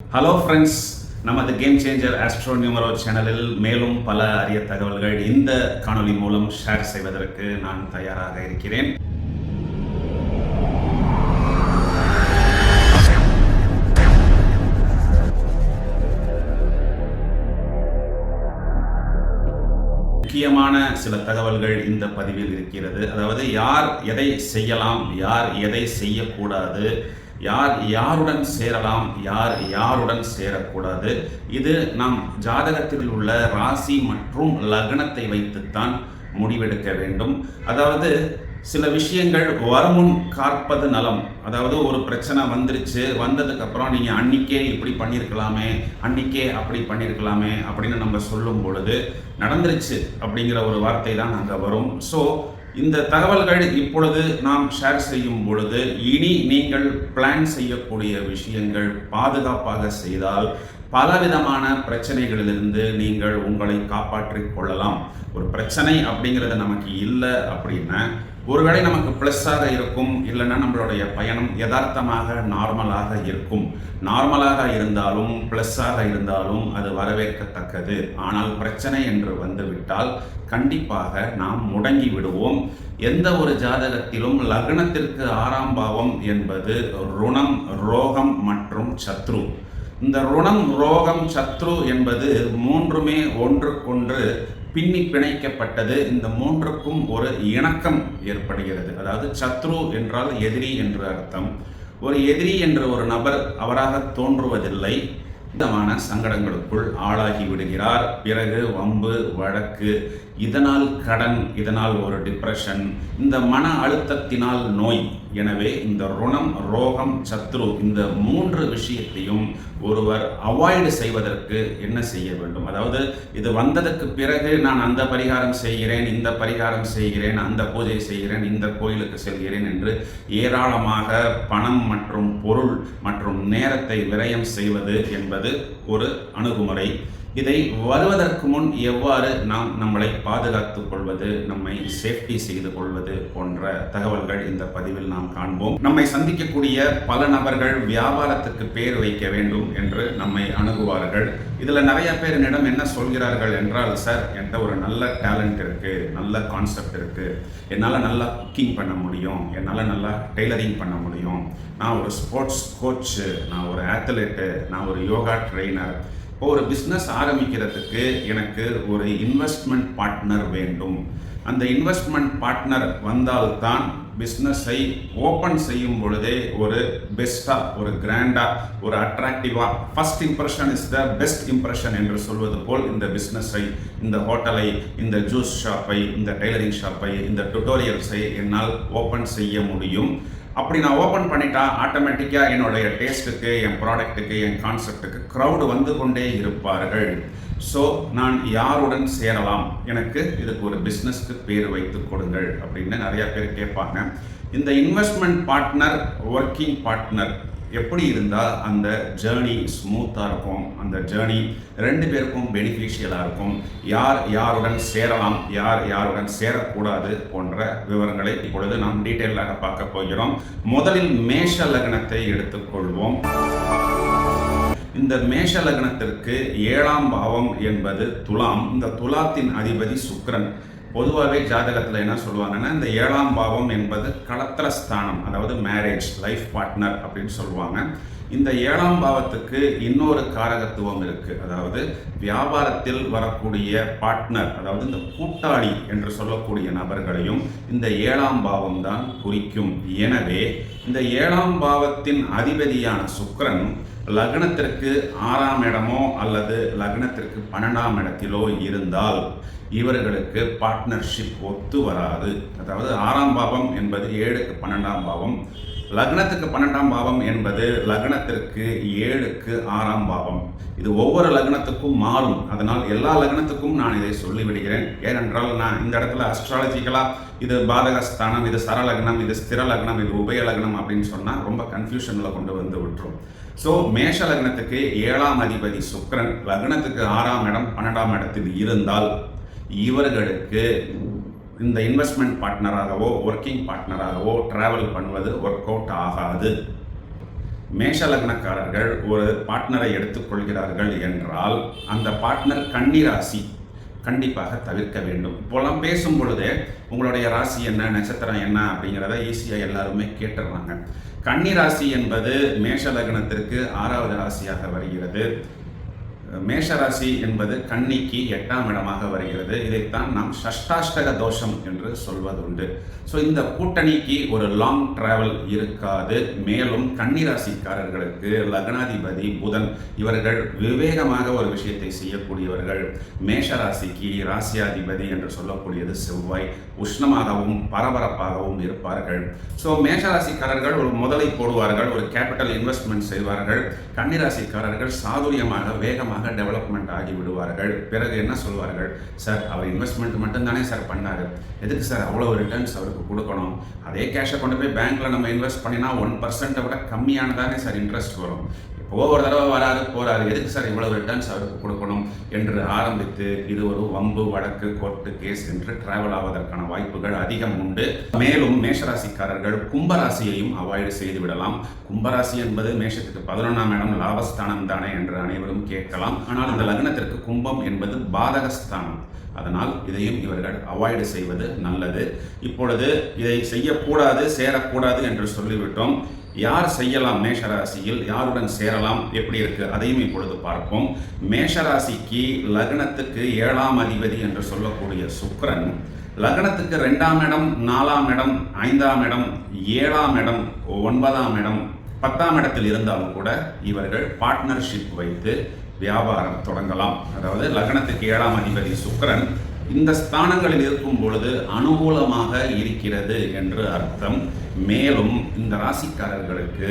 Hello friends, நமது game changer astro numero சேனலில் மேலும் பல அரிய தகவல்கள் இந்த காணொளி மூலம் ஷேர் செய்வதற்கு நான் தயாராக இருக்கிறேன். முக்கியமான சில தகவல்கள் இந்த பதிவில் இருக்கிறது. அதாவது யார் எதை செய்யலாம், யார் எதை செய்யக்கூடாது, யார் யாருடன் சேரலாம், யார் யாருடன் சேரக்கூடாது, இது நம் ஜாதகத்தில் உள்ள ராசி மற்றும் லக்னத்தை வைத்துத்தான் முடிவெடுக்க வேண்டும். அதாவது சில விஷயங்கள் வருமுன் காப்பது நலம். அதாவது ஒரு பிரச்சனை வந்துருச்சு, வந்ததுக்கு அப்புறம் நீங்க அன்னிக்கே இப்படி பண்ணியிருக்கலாமே, அன்னிக்கே அப்படி பண்ணியிருக்கலாமே அப்படின்னு நம்ம சொல்லும் பொழுது நடந்துருச்சு அப்படிங்கிற ஒரு வார்த்தை தான் அங்கே வரும். ஸோ இந்த தகவல்கள் இப்பொழுது நாம் ஷேர் செய்யும் பொழுது இனி நீங்கள் பிளான் செய்யக்கூடிய விஷயங்கள் பாதுகாப்பாக செய்தால் பலவிதமான பிரச்சனைகளிலிருந்து நீங்கள் உங்களை காப்பாற்றிக் கொள்ளலாம். ஒரு பிரச்சனை அப்படிங்கிறது நமக்கு இல்லை அப்படின்னா ஒருவேளை நமக்கு ப்ளஸ்ஸாக இருக்கும், இல்லைன்னா நம்மளுடைய பயணம் யதார்த்தமாக நார்மலாக இருக்கும். நார்மலாக இருந்தாலும் ப்ளஸ்ஸாக இருந்தாலும் அது வரவேற்கத்தக்கது. ஆனால் பிரச்சனை என்று வந்துவிட்டால் கண்டிப்பாக நாம் முடங்கி விடுவோம். எந்த ஒரு ஜாதகத்திலும் லக்னத்திற்கு 6ஆம் பாவம் என்பது ருணம், ரோகம் மற்றும் சத்ரு. இந்த ருணம், ரோகம், சத்ரு என்பது மூன்றுமே ஒன்றுக்கொன்று பின்னி பிணைக்கப்பட்டது. இந்த மூன்றுக்கும் ஒரு இணக்கம் ஏற்படுகிறது. அதாவது சத்ரு என்றால் எதிரி என்று அர்த்தம். ஒரு எதிரி என்ற ஒரு நபர் அவராக தோன்றுவதில்லை, விதமான சங்கடங்களுக்குள் ஆளாகி விடுகிறார். பிறகு வம்பு, வழக்கு, இதனால் கடன், இதனால் ஒரு டிப்ரெஷன், இந்த மன அழுத்தத்தினால் நோய். எனவே இந்த ருணம், ரோகம், சத்ரு இந்த மூன்று விஷயத்தையும் ஒருவர் அவாய்டு செய்வதற்கு என்ன செய்ய வேண்டும்? அதாவது இது வந்ததுக்கு பிறகு நான் அந்த பரிகாரம் செய்கிறேன், இந்த பரிகாரம் செய்கிறேன், அந்த பூஜை செய்கிறேன், இந்த கோயிலுக்கு செல்கிறேன் என்று ஏராளமாக பணம் மற்றும் பொருள் மற்றும் நேரத்தை விரயம் செய்வது என்பது ஒரு அணுகுமுறை. இதை வருவதற்கு முன் எவ்வாறு நாம் நம்மளை பாதுகாத்துக் கொள்வது, நம்மை சேஃப்டி செய்து கொள்வது போன்ற தகவல்கள் இந்த பதிவில் நாம் காண்போம். நம்மை சந்திக்கக்கூடிய பல நபர்கள் வியாபாரத்துக்கு பேர் வைக்க வேண்டும் என்று நம்மை அணுகுவார்கள். இதுல நிறைய பேர் என்னிடம் என்ன சொல்கிறார்கள் என்றால், சார் என்கிட்ட ஒரு நல்ல டேலண்ட் இருக்கு, நல்ல கான்செப்ட் இருக்கு, என்னால் நல்லா குக்கிங் பண்ண முடியும், என்னால் நல்லா டெய்லரிங் பண்ண முடியும், நான் ஒரு ஸ்போர்ட்ஸ் கோச்சு, நான் ஒரு ஆத்லெட்டு, நான் ஒரு யோகா ட்ரெயினர், ஒரு பிஸ்னஸ் ஆரம்பிக்கிறதுக்கு எனக்கு ஒரு இன்வெஸ்ட்மெண்ட் பார்ட்னர் வேண்டும். அந்த இன்வெஸ்ட்மெண்ட் பார்ட்னர் வந்தால்தான் பிஸ்னஸை ஓப்பன் செய்யும் பொழுதே ஒரு பெஸ்ட்டாக, ஒரு கிராண்டாக, ஒரு அட்ராக்டிவாக, first impression is the best impression என்று சொல்வது போல் இந்த பிஸ்னஸை, இந்த ஹோட்டலை, இந்த ஜூஸ் ஷாப்பை, இந்த டெய்லரிங் ஷாப்பை, இந்த டுட்டோரியல்ஸை என்னால் ஓப்பன் செய்ய முடியும். அப்படி நான் ஓப்பன் பண்ணிட்டா ஆட்டோமேட்டிக்காக என்னுடைய டேஸ்ட்டுக்கு, என் ப்ராடக்ட்டுக்கு, என் கான்செப்டுக்கு க்ரௌடு வந்து கொண்டே இருப்பார்கள். ஸோ நான் யாருடன் சேரலாம், எனக்கு இதுக்கு ஒரு பிஸ்னஸ்க்கு பேர் வைத்து கொடுங்கள் அப்படின்னு நிறையா பேர் கேட்பாங்க. இந்த இன்வெஸ்ட்மெண்ட் பார்ட்னர், ஒர்க்கிங் பார்ட்னர் எப்படி இருந்தால் அந்த ஜேர்னி ஸ்மூத்தாக இருக்கும், அந்த ஜேர்னி ரெண்டு பேருக்கும் பெனிஃபிஷியலாக இருக்கும், யார் யாருடன் சேரலாம், யார் யாருடன் சேரக்கூடாது போன்ற விவரங்களை இப்பொழுது நாம் டீட்டெயிலாக பார்க்க போகிறோம். முதலில் மேஷ லக்னத்தை எடுத்துக்கொள்வோம். இந்த மேஷ லக்னத்திற்கு 7ஆம் பாவம் என்பது துலாம். இந்த துலாத்தின் அதிபதி சுக்கிரன். பொதுவாகவே ஜாதகத்தில் என்ன சொல்லுவாங்கன்னா, இந்த 7ஆம் பாவம் என்பது களத்திர ஸ்தானம், அதாவது மேரேஜ், லைஃப் பார்ட்னர் அப்படின்னு சொல்லுவாங்க. இந்த 7ஆம் பாவத்துக்கு இன்னொரு காரகத்துவம் இருக்கு. அதாவது வியாபாரத்தில் வரக்கூடிய பார்ட்னர், அதாவது இந்த கூட்டாளி என்று சொல்லக்கூடிய நபர்களையும் இந்த 7ஆம் பாவம் தான் குறிக்கும். எனவே இந்த 7ஆம் பாவத்தின் அதிபதியான சுக்கிரன் லக்னத்திற்கு 6ஆம் இடமோ அல்லது லக்னத்திற்கு 12ஆம் இடத்திலோ இருந்தால் இவர்களுக்கு பார்ட்னர்ஷிப் ஒத்து வராது. அதாவது 6ஆம் பாவம் என்பது 7க்கு 12ஆம் பாவம், லக்னத்துக்கு 12ஆம் பாவம் என்பது லக்னத்திற்கு 7க்கு 6ஆம் பாவம். இது ஒவ்வொரு லக்னத்துக்கும் மாறும். அதனால் எல்லா லக்னத்துக்கும் நான் இதை சொல்லிவிடுகிறேன். ஏனென்றால் நான் இந்த இடத்துல அஸ்ட்ராலஜிக்கலாக இது பாதகஸ்தானம், இது சரலக்னம், இது ஸ்திர லக்னம், இது உபய லக்னம் அப்படின்னு சொன்னால் ரொம்ப கன்ஃபியூஷனில் கொண்டு வந்து விட்டுரும். ஸோ மேஷ லக்னத்துக்கு 7ஆம் அதிபதி சுக்கிரன் லக்னத்துக்கு 6ஆம் இடம் 12ஆம் இடத்தில் இருந்தால் இவர்களுக்கு இந்த இன்வெஸ்ட்மெண்ட் பார்ட்னராகவோ ஒர்க்கிங் பார்ட்னராகவோ டிராவல் பண்ணுவது ஒர்க் அவுட் ஆகாது. மேஷ லக்னக்காரர்கள் ஒரு பார்ட்னரை எடுத்துக்கொள்கிறார்கள் என்றால் அந்த பார்ட்னர் கன்னி ராசி கண்டிப்பாக தவிர்க்க வேண்டும். இப்போலாம் பேசும் பொழுதே உங்களுடைய ராசி என்ன, நட்சத்திரம் என்ன அப்படிங்கிறத ஈஸியாக எல்லாருமே கேட்டுடுறாங்க. கன்னி ராசி என்பது மேஷ லக்னத்திற்கு 6வது ராசியாக வருகிறது. மேஷராசி என்பது கன்னிக்கு 8ஆம் இடமாக வருகிறது. இதைத்தான் நாம் ஷஷ்டாஷ்டக தோஷம் என்று சொல்வதுண்டு. ஸோ இந்த கூட்டணிக்கு ஒரு லாங் டிராவல் இருக்காது. மேலும் கன்னிராசிக்காரர்களுக்கு லக்னாதிபதி புதன் இவர்கள் விவேகமாக ஒரு விஷயத்தை செய்யக்கூடியவர்கள். மேஷராசிக்கு ராசியாதிபதி என்று சொல்லக்கூடியது செவ்வாய் உஷ்ணமாகவும் பரபரப்பாகவும் இருப்பார்கள். ஸோ மேஷராசிக்காரர்கள் ஒரு முதலை போடுவார்கள், ஒரு கேபிட்டல் இன்வெஸ்ட்மெண்ட் செய்வார்கள். கன்னிராசிக்காரர்கள் சாதுரியமாக வேகமாக டெவலப்மெண்ட் ஆகி விடுவார்கள். பிறகு என்ன சொல்வார்கள், சார் அவர் இன்வெஸ்ட்மெண்ட் மட்டும்தானே சார் பண்ணாரு, எதுக்கு சார் அவ்வளோ ரிட்டர்ன்ஸ் அவருக்கு கொடுக்கணும், அதே கேஷை கொண்டு போய் பேங்க்ல நம்ம இன்வெஸ்ட் பண்ணினா 1% விட கம்மியானதானே சார் இன்ட்ரெஸ்ட் வரும், ஒவ்வொரு தடவை வராது போறாரு, எதுக்கு சார் இவ்வளவு ரிட்டர்ன்ஸ் அவருக்கு கொடுக்கணும் என்று ஆரம்பித்து இது ஒரு வம்பு வழக்கு கோர்ட்டு கேஸ் என்று டிராவல் ஆவதற்கான வாய்ப்புகள் அதிகம் உண்டு. மேலும் மேஷராசிக்காரர்கள் கும்பராசியையும் அவாய்டு செய்து விடலாம். கும்பராசி என்பது மேஷத்துக்கு 11ஆம் இடம், லாபஸ்தானம் தானே என்று அனைவரும் கேட்கலாம். ஆனால் இந்த லக்னத்திற்கு கும்பம் என்பது பாதகஸ்தானம். அதனால் இதையும் இவர்கள் அவாய்டு செய்வது நல்லது. இப்பொழுது இதை செய்யக்கூடாது, சேரக்கூடாது என்று சொல்லிவிட்டோம். யார் செய்யலாம், மேஷராசியில் யாருடன் சேரலாம், எப்படி இருக்கு அதையும் இப்பொழுது பார்ப்போம். மேஷராசிக்கு லக்னத்துக்கு 7ஆம் அதிபதி என்று சொல்லக்கூடிய சுக்கிரன் லக்னத்துக்கு 2ஆம் இடம், 4ஆம் இடம், 5ஆம் இடம், 7ஆம் இடம், 9ஆம் இடம், 10ஆம் இடத்தில் இருந்தாலும் கூட இவர்கள் பார்ட்னர்ஷிப் வைத்து வியாபாரம் தொடங்கலாம். அதாவது லக்னத்துக்கு 7ஆம் அதிபதி சுக்கிரன் இந்த ஸ்தானங்களில் இருக்கும் பொழுது அனுகூலமாக இருக்கிறது என்று அர்த்தம். மேலும் இந்த ராசிக்காரர்களுக்கு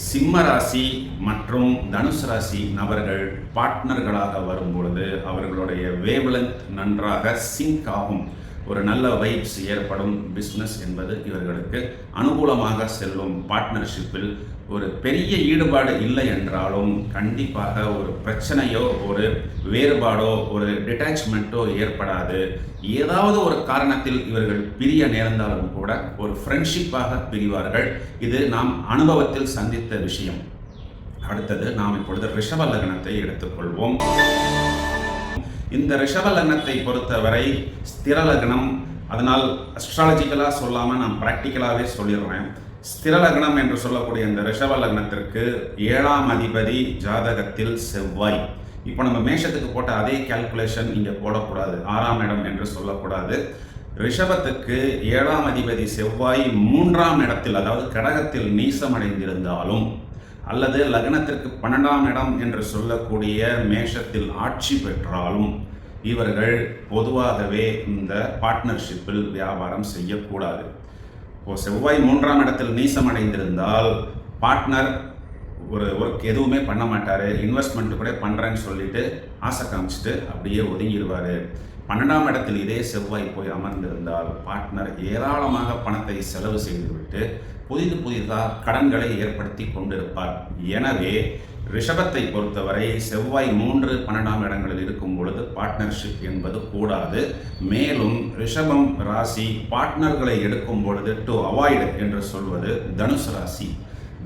சிம்ம ராசி மற்றும் தனுசு ராசி நபர்கள் பார்ட்னர்களாக வரும் பொழுது அவர்களுடைய வேவ்லென்த் நன்றாக சிங்க் ஆகும். ஒரு நல்ல வைப்ஸ் ஏற்படும். பிஸ்னஸ் என்பது இவர்களுக்கு அனுகூலமாக செல்லும். பார்ட்னர்ஷிப்பில் ஒரு பெரிய ஈடுபாடு இல்லை என்றாலும் கண்டிப்பாக ஒரு பிரச்சனையோ ஒரு வேறுபாடோ ஒரு டிட்டாச்மெண்ட்டோ ஏற்படாது. ஏதாவது ஒரு காரணத்தில் இவர்கள் பிரிய நேர்ந்தாலும் கூட ஒரு ஃப்ரெண்ட்ஷிப்பாக பிரிவார்கள். இது நாம் அனுபவத்தில் சந்தித்த விஷயம். அடுத்தது நாம் இப்பொழுது ரிஷப லக்னத்தை எடுத்துக்கொள்வோம். இந்த ரிஷப லக்னத்தை பொறுத்தவரை ஸ்திர லக்னம். அதனால் அஸ்ட்ராலஜிக்கலாக சொல்லாமல் நான் ப்ராக்டிக்கலாகவே சொல்லிடுறேன். ஸ்திர லக்னம் என்று சொல்லக்கூடிய இந்த ரிஷப லக்னத்திற்கு 7ஆம் அதிபதி ஜாதகத்தில் செவ்வாய். இப்போ நம்ம மேஷத்துக்கு போட்ட அதே கால்குலேஷன் இங்கே போடக்கூடாது. 6ஆம் இடம் என்று சொல்லக்கூடாது. ரிஷபத்துக்கு 7ஆம் அதிபதி செவ்வாய் 3ஆம் இடத்தில், அதாவது கடகத்தில் நீசமடைந்திருந்தாலும் அல்லது லக்னத்திற்கு 12ஆம் இடம் என்று சொல்லக்கூடிய மேஷத்தில் ஆட்சி பெற்றாலும் இவர்கள் பொதுவாகவே இந்த பார்ட்னர்ஷிப்பில் வியாபாரம் செய்யக்கூடாது. இப்போ செவ்வாய் 3ஆம் இடத்தில் நீசமடைந்திருந்தால் பார்ட்னர் ஒரு ஒர்க் எதுவுமே பண்ண மாட்டார். இன்வெஸ்ட்மெண்ட் கூட பண்ணுறேன்னு சொல்லிட்டு ஆசை காமிச்சிட்டு அப்படியே ஒதுங்கிடுவார். 12ஆம் இடத்தில் இதே செவ்வாய் போய் அமர்ந்திருந்தால் பார்ட்னர் ஏராளமாக பணத்தை செலவு செய்துவிட்டு புதிதாக கடன்களை ஏற்படுத்தி கொண்டிருப்பார். எனவே ரிஷபத்தை பொறுத்தவரை செவ்வாய் 3, 12ஆம் இடங்களில் இருக்கும் பொழுது பார்ட்னர்ஷிப் என்பது கூடாது. மேலும் ரிஷபம் ராசி பார்ட்னர்களை எடுக்கும் பொழுது டு அவாய்டு என்று சொல்வது தனுசு ராசி.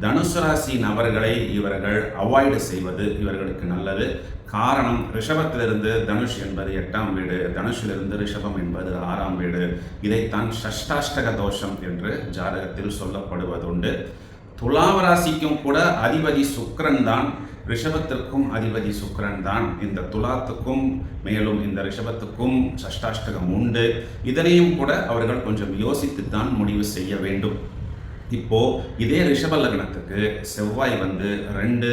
தனுசு ராசி நபர்களை இவர்கள் அவாய்டு செய்வது இவர்களுக்கு நல்லது. காரணம், ரிஷபத்திலிருந்து தனுஷ் என்பது 8ஆம் வீடு, தனுஷிலிருந்து ரிஷபம் என்பது 6ஆம் வீடு. இதைத்தான் ஷஷ்டாஷ்டக தோஷம் என்று ஜாதகத்தில் சொல்லப்படுவதுண்டு. துலாம் ராசிக்கும் கூட அதிபதி சுக்கிரன் தான், ரிஷபத்திற்கும் அதிபதி சுக்கிரன் தான். இந்த துலாத்துக்கும் மேலும் இந்த ரிஷபத்துக்கும் சஷ்டாஷ்டகம் உண்டு. இதனையும் கூட அவர்கள் கொஞ்சம் யோசித்துத்தான் முடிவு செய்ய வேண்டும். இப்போ இதே ரிஷப லக்னத்துக்கு செவ்வாய் 2,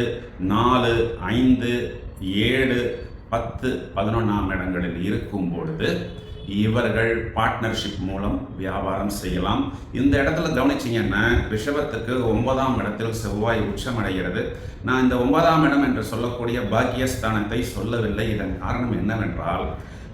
4, 5, 7, 10, 11ஆம் இடங்களில் இருக்கும் பொழுது இவர்கள் பார்ட்னர்ஷிப் மூலம் வியாபாரம் செய்யலாம். இந்த இடத்துல கவனிச்சிங்கன்னா ரிஷபத்துக்கு 9ஆம் இடத்தில் செவ்வாய் உச்சமடைகிறது. நான் இந்த 9ஆம் இடம் என்று சொல்லக்கூடிய பாக்கியஸ்தானத்தை சொல்லவில்லை. இதன் காரணம் என்னவென்றால்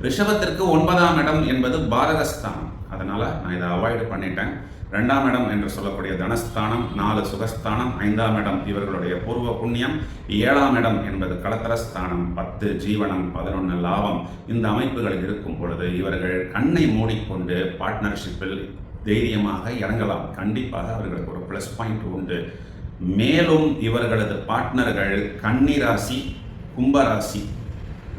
ரிஷபத்திற்கு 9ஆம் இடம் என்பது பாரகஸ்தானம். அதனால நான் இதை அவாய்டு பண்ணிட்டேன். 2ஆம் இடம் என்று சொல்லக்கூடிய தனஸ்தானம், 4 சுகஸ்தானம், 5ஆம் இடம் இவர்களுடைய பூர்வ புண்ணியம், 7ஆம் இடம் என்பது கலத்தரஸ்தானம், 10 ஜீவனம், 11 லாபம். இந்த அமைப்புகளில் இருக்கும் பொழுது இவர்கள் கண்ணை மூடிக்கொண்டு பார்ட்னர்ஷிப்பில் தைரியமாக இறங்கலாம். கண்டிப்பாக அவர்களுக்கு ஒரு ப்ளஸ் பாயிண்ட் உண்டு. மேலும் இவர்களது பார்ட்னர்கள் கன்னி ராசி, கும்பராசி,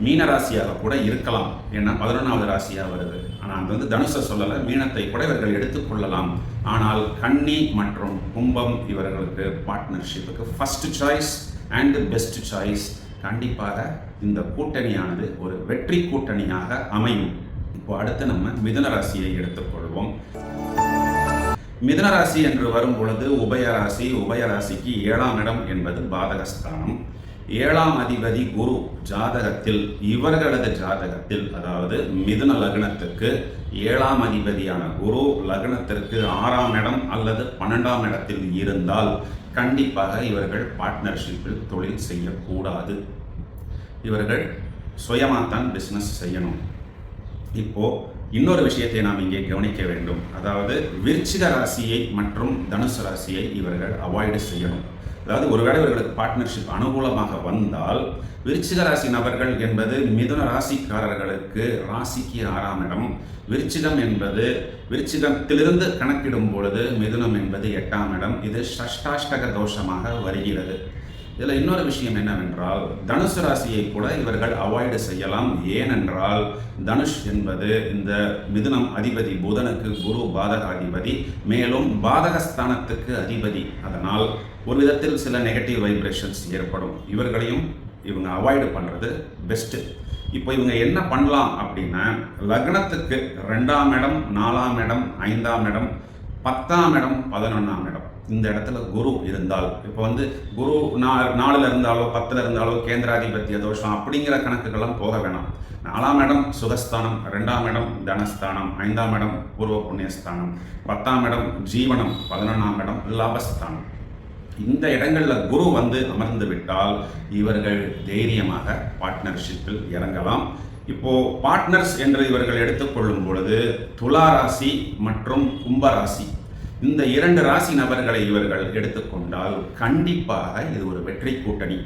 மீனராசியாக கூட இருக்கலாம். ஏன்னா 11வது ராசியாக வருது. ஆனால் அது வந்து தனுசை சொல்லலை, மீனத்தை கூட இவர்கள் எடுத்துக்கொள்ளலாம். ஆனால் கன்னி மற்றும் கும்பம் இவர்களுக்கு பார்ட்னர்ஷிப்புக்கு first choice and best choice. கண்டிப்பாக இந்த கூட்டணியானது ஒரு வெற்றி கூட்டணியாக அமையும். இப்போ அடுத்து நம்ம மிதுன ராசியை எடுத்துக்கொள்வோம். மிதுன ராசி என்று வரும் பொழுது உபயராசி, உபயராசிக்கு 7ஆம் இடம் என்பது பாதகஸ்தானம். 7ஆம் அதிபதி குரு ஜாதகத்தில், இவர்களது ஜாதகத்தில், அதாவது மிதுன லக்னத்துக்கு 7ஆம் அதிபதியான குரு லக்னத்திற்கு 6ஆம் இடம் அல்லது 12ஆம் இடத்தில் இருந்தால் கண்டிப்பாக இவர்கள் பார்ட்னர்ஷிப்பில் தொழில் செய்யக்கூடாது. இவர்கள் சுயமாகத்தான் பிஸ்னஸ் செய்யணும். இப்போ இன்னொரு விஷயத்தை நாம் இங்கே கவனிக்க வேண்டும். அதாவது விருச்சிக ராசியை மற்றும் தனுசு ராசியை இவர்கள் அவாய்டு செய்யணும். அதாவது ஒருவேளை இவர்களுக்கு பார்ட்னர்ஷிப் அனுகூலமாக வந்தால், விருச்சிக ராசி நபர்கள் என்பது மிதுன ராசிக்காரர்களுக்கு ராசிக்கு 6ஆம் இடம். விருச்சிகம் என்பது விருச்சிகத்திலிருந்து கணக்கிடும் பொழுது மிதுனம் என்பது 8ஆம் இடம். இது ஷஷ்டாஷ்டக தோஷமாக வருகிறது. இதில் இன்னொரு விஷயம் என்னவென்றால், தனுசு ராசியை கூட இவர்கள் அவாய்டு செய்யலாம். ஏனென்றால் தனுஷ் என்பது இந்த மிதுனம் அதிபதி புதனுக்கு குரு பாதகாதிபதி, மேலும் பாதகஸ்தானத்துக்கு அதிபதி. அதனால் ஒரு விதத்தில் சில நெகட்டிவ் வைப்ரேஷன்ஸ் ஏற்படும். இவர்களையும் இவங்க அவாய்டு பண்ணுறது பெஸ்ட்டு. இப்போ இவங்க என்ன பண்ணலாம் அப்படின்னா, லக்னத்துக்கு 2ஆம் இடம், 4ஆம் இடம், 5ஆம் இடம், 10ஆம் இடம், 11ஆம் இடம், இந்த இடத்துல குரு இருந்தால், இப்போ வந்து குரு 4ல் இருந்தாலோ 10ல் இருந்தாலோ கேந்திராதிபத்திய தோஷம் அப்படிங்கிற கணக்குகள்லாம் போக வேணாம். 4ஆம் இடம் சுகஸ்தானம், 2ஆம் இடம் தனஸ்தானம், 5ஆம் இடம் பூர்வ புண்ணியஸ்தானம், 10ஆம் இடம் ஜீவனம், 11ஆம் இடம் லாபஸ்தானம். இந்த இடங்களில் குரு வந்து அமர்ந்து விட்டால் இவர்கள் தைரியமாக பார்ட்னர்ஷிப்பில் இறங்கலாம். இப்போ பார்ட்னர்ஸ் என்று இவர்கள் எடுத்துக்கொள்ளும் பொழுது துலா ராசி மற்றும் கும்பராசி, இந்த 2 ராசி நபர்களை இவர்கள் எடுத்துக்கொண்டால் கண்டிப்பாக இது ஒரு வெற்றி கூட்டணி.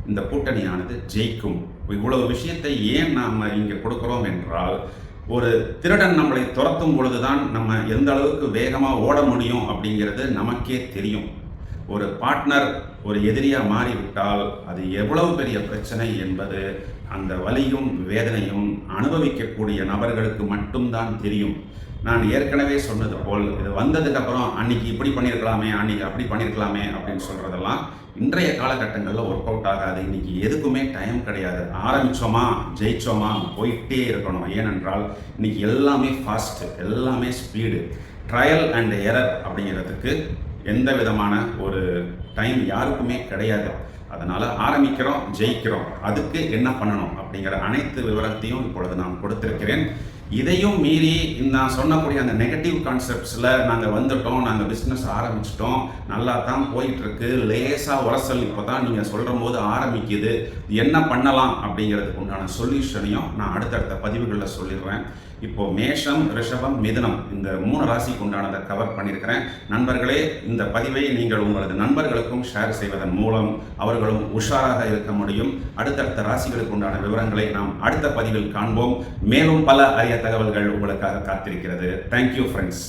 இந்த கூட்டணியானது ஜெயிக்கும். இவ்வளவு விஷயத்தை ஏன் நாம் இங்கே கொடுக்கிறோம் என்றால், ஒரு திருடன் நம்மளை துரத்தும் பொழுதுதான் நம்ம எந்த அளவுக்கு வேகமாக ஓட முடியும் அப்படிங்கிறது நமக்கே தெரியும். ஒரு பார்ட்னர் ஒரு எதிரியாக மாறிவிட்டால் அது எவ்வளவு பெரிய பிரச்சனை என்பது அந்த வலியும் வேதனையும் அனுபவிக்கக்கூடிய நபர்களுக்கு மட்டும்தான் தெரியும். நான் ஏற்கனவே சொன்னது போல், இது வந்ததுக்கப்புறம் அன்னைக்கு இப்படி பண்ணியிருக்கலாமே, அன்னைக்கு அப்படி பண்ணியிருக்கலாமே அப்படின்னு சொல்கிறதெல்லாம் இன்றைய காலகட்டங்களில் ஒர்க் அவுட் ஆகாது. இன்னைக்கு எதுக்குமே டைம் கிடையாது. ஆரம்பித்தோமா ஜெயிச்சோமா போயிட்டே இருக்கணும். ஏனென்றால் இன்னைக்கு எல்லாமே ஃபாஸ்ட்டு, எல்லாமே ஸ்பீடு. ட்ரையல் அண்ட் எரர் அப்படிங்கிறதுக்கு எந்த விதமான ஒரு டைம் யாருக்குமே கிடையாது. அதனால் ஆரம்பிக்கிறோம், ஜெயிக்கிறோம். அதுக்கு என்ன பண்ணணும் அப்படிங்கிற அனைத்து விவரத்தையும் இப்பொழுது நான் கொடுத்திருக்கிறேன். இதையும் மீறி நான் சொன்னக்கூடிய அந்த நெகட்டிவ் கான்செப்ட்ஸில் நாங்கள் வந்துட்டோம், நாங்கள் பிஸ்னஸ் ஆரம்பிச்சிட்டோம், நல்லா தான் போயிட்டுருக்கு, லேசாக உரசல் இப்போ தான் நீங்கள் சொல்கிற போது ஆரம்பிக்குது, என்ன பண்ணலாம் அப்படிங்கிறதுக்கு உண்டான சொல்யூஷனையும் நான் அடுத்தடுத்த பதிவுகளில் சொல்லிடுறேன். இப்போது மேஷம், ரிஷபம், மிதுனம், இந்த 3 ராசிக்கு உண்டானதை கவர் பண்ணியிருக்கிறேன். நண்பர்களே, இந்த பதிவை நீங்கள் உங்களது நண்பர்களுக்கும் ஷேர் செய்வதன் மூலம் அவர்களும் உஷாராக இருக்க முடியும். அடுத்தடுத்த ராசிகளுக்கு உண்டான விவரங்களை நாம் அடுத்த பதிவில் காண்போம். மேலும் பல அரிய தகவல்கள் உங்களுக்காக காத்திருக்கிறது. Thank you friends.